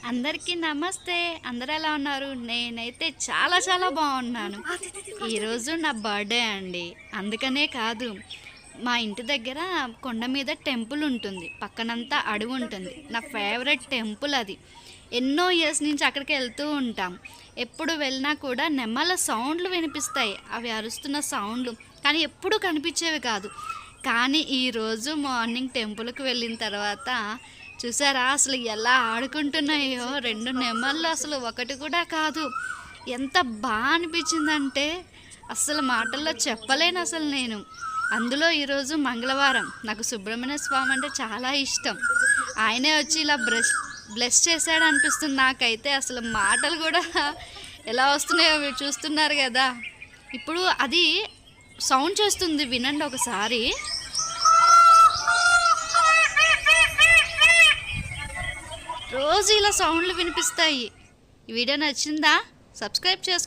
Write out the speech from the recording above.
అందరికీ నమస్తే. అందరూ ఎలా ఉన్నారు? నేనైతే చాలా బాగున్నాను. ఈరోజు నా బర్త్‌డే అండి. అందుకనే కాదు, మా ఇంటి దగ్గర కొండ మీద టెంపుల్ ఉంటుంది. పక్కనంతా అడవి ఉంటుంది. నా ఫేవరెట్ టెంపుల్ అది. ఎన్నో ఇయర్స్ నుంచి అక్కడికి వెళ్తూ ఉంటాం. ఎప్పుడు వెళ్ళినా కూడా నెమళ్ళ సౌండ్లు వినిపిస్తాయి. అవి అరుస్తున్న సౌండ్లు. కానీ ఎప్పుడూ కనిపించేవి కాదు. కానీ ఈరోజు మార్నింగ్ టెంపుల్‌కి వెళ్ళిన తర్వాత చూసారా అసలు ఎలా ఆడుకుంటున్నాయో 2 నెమళ్ళు, అసలు ఒకటి కూడా కాదు. ఎంత అనిపించిందంటే అస్సలు మాటల్లో చెప్పలేను అసలు నేను. అందులో ఈరోజు మంగళవారం. నాకు సుబ్రహ్మణ్య స్వామి అంటే చాలా ఇష్టం. ఆయనే వచ్చి ఇలా బ్లెస్ చేశాడు అనిపిస్తుంది నాకైతే. అసలు మాటలు కూడా ఎలా వస్తున్నాయో మీరు చూస్తున్నారు కదా. ఇప్పుడు అది సౌండ్ చేస్తుంది, వినండి ఒకసారి. రోజు ఇలా సౌండ్లు వినిపిస్తాయి. ఈ వీడియో నచ్చిందా? సబ్స్క్రైబ్ చేసుకో.